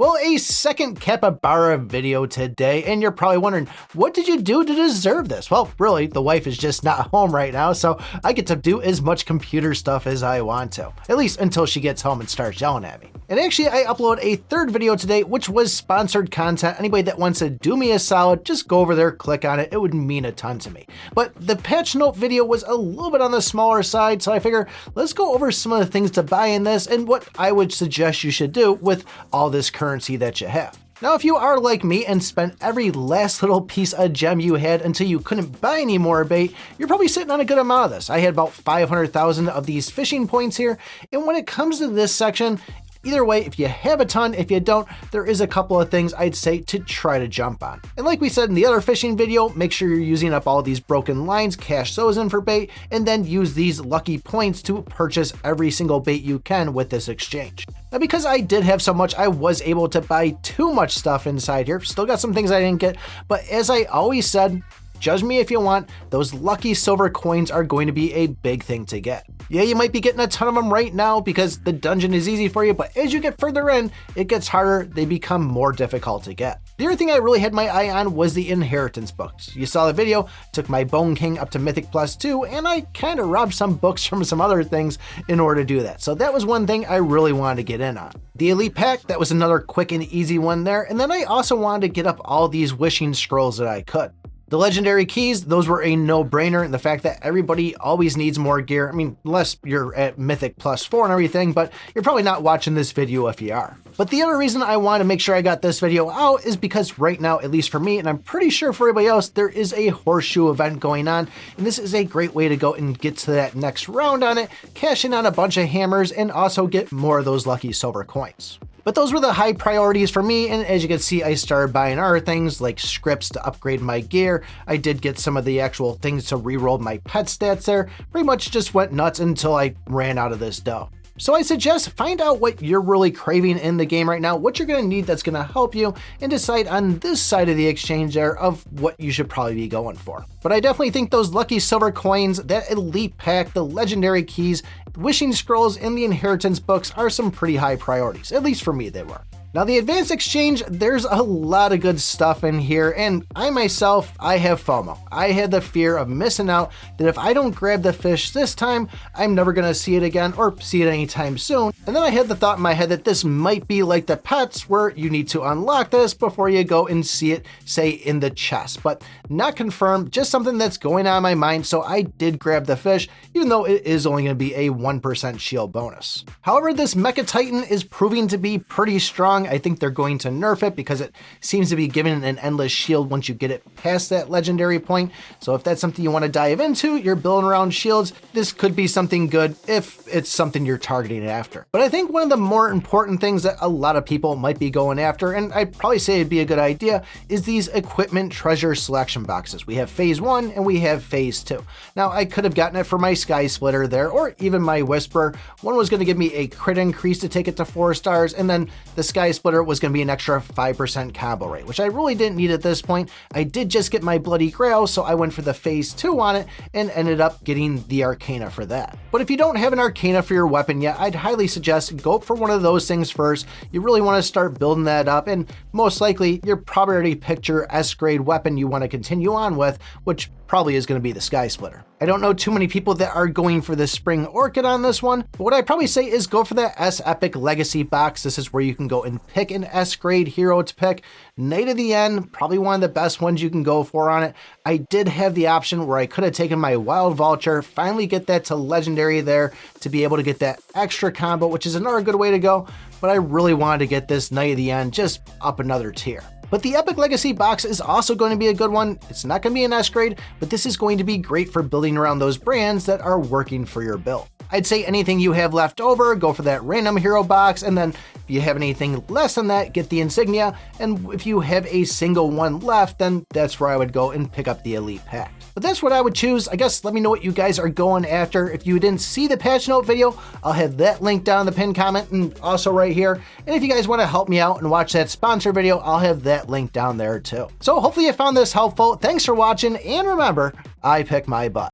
Well, a second capybara video today, and you're probably wondering, what did you do to deserve this? Well, really, the wife is just not home right now, so I get to do as much computer stuff as I want to, at least until she gets home and starts yelling at me. And actually, I upload a third video today, which was sponsored content. Anybody that wants to do me a solid, just go over there, click on it. It would mean a ton to me. But the patch note video was a little bit on the smaller side, so I figure let's go over some of the things to buy in this and what I would suggest you should do with all this currency that you have. Now, if you are like me and spent every last little piece of gem you had until you couldn't buy any more bait, you're probably sitting on a good amount of this. I had about 500,000 of these fishing points here, and when it comes to this section, either way, if you have a ton, if you don't, there is a couple of things I'd say to try to jump on. And like we said in the other fishing video, make sure you're using up all these broken lines, cash those in for bait, and then use these lucky points to purchase every single bait you can with this exchange. Now, because I did have so much, I was able to buy too much stuff inside here. Still got some things I didn't get, but as I always said, judge me if you want, those lucky silver coins are going to be a big thing to get. Yeah, you might be getting a ton of them right now because the dungeon is easy for you, but as you get further in, it gets harder, they become more difficult to get. The other thing I really had my eye on was the inheritance books. You saw the video, took my Bone King up to Mythic Plus 2, and I kind of robbed some books from some other things in order to do that. So that was one thing I really wanted to get in on. The Elite Pack, that was another quick and easy one there, and then I also wanted to get up all these wishing scrolls that I could. The legendary keys, those were a no-brainer, and the fact that everybody always needs more gear. I mean, unless you're at Mythic Plus 4 and everything, but you're probably not watching this video if you are. But the other reason I want to make sure I got this video out is because right now, at least for me, and I'm pretty sure for everybody else, there is a horseshoe event going on, and this is a great way to go and get to that next round on it, cash in on a bunch of hammers, and also get more of those lucky silver coins. But those were the high priorities for me, and as you can see, I started buying other things like scripts to upgrade my gear. I did get some of the actual things to reroll my pet stats there. Pretty much just went nuts until I ran out of this dough. So I suggest find out what you're really craving in the game right now, what you're going to need that's going to help you, and decide on this side of the exchange there of what you should probably be going for. But I definitely think those lucky silver coins, that elite pack, the legendary keys, wishing scrolls, and the inheritance books are some pretty high priorities. At least for me, they were. Now, the advanced exchange, there's a lot of good stuff in here, and I myself, I have FOMO. I had the fear of missing out that if I don't grab the fish this time, I'm never going to see it again or see it anytime soon. And then I had the thought in my head that this might be like the pets where you need to unlock this before you go and see it, say, in the chest. But not confirmed, just something that's going on in my mind, so I did grab the fish, even though it is only going to be a 1% shield bonus. However, this Mecha Titan is proving to be pretty strong. I think they're going to nerf it because it seems to be giving an endless shield once you get it past that legendary point. So if that's something you want to dive into, you're building around shields, this could be something good if it's something you're targeting after. But I think one of the more important things that a lot of people might be going after, and I'd probably say it'd be a good idea, is these equipment treasure selection boxes. We have phase 1 and we have phase 2. Now, I could have gotten it for my Sky Splitter there, or even my Whisperer. One was going to give me a crit increase to take it to 4 stars, and then the Sky Splitter was going to be an extra 5% combo rate, which I really didn't need at this point. I did just get my Bloody Grail, so I went for the phase 2 on it and ended up getting the Arcana for that. But if you don't have an Arcana for your weapon yet, I'd highly suggest go for one of those things first. You really want to start building that up, and most likely you're probably already picked your S-grade weapon you want to continue on with, which probably is going to be the Sky Splitter. I don't know too many people that are going for the Spring Orchid on this one, but what I'd probably say is go for that S Epic Legacy box. This is where you can go and pick an S-grade hero to pick. Knight of the End, probably one of the best ones you can go for on it. I did have the option where I could have taken my Wild Vulture, finally get that to Legendary there to be able to get that extra combo, which is another good way to go, but I really wanted to get this Knight of the End just up another tier. But the Epic Legacy box is also going to be a good one. It's not going to be an S-grade, but this is going to be great for building around those brands that are working for your build. I'd say anything you have left over, go for that random hero box, and then if you have anything less than that, get the insignia, and if you have a single one left, then that's where I would go and pick up the Elite Pack. But that's what I would choose. I guess let me know what you guys are going after. If you didn't see the patch note video, I'll have that link down in the pinned comment and also right here. And if you guys want to help me out and watch that sponsor video, I'll have that link down there too. So hopefully you found this helpful. Thanks for watching, and remember, I pick my butt.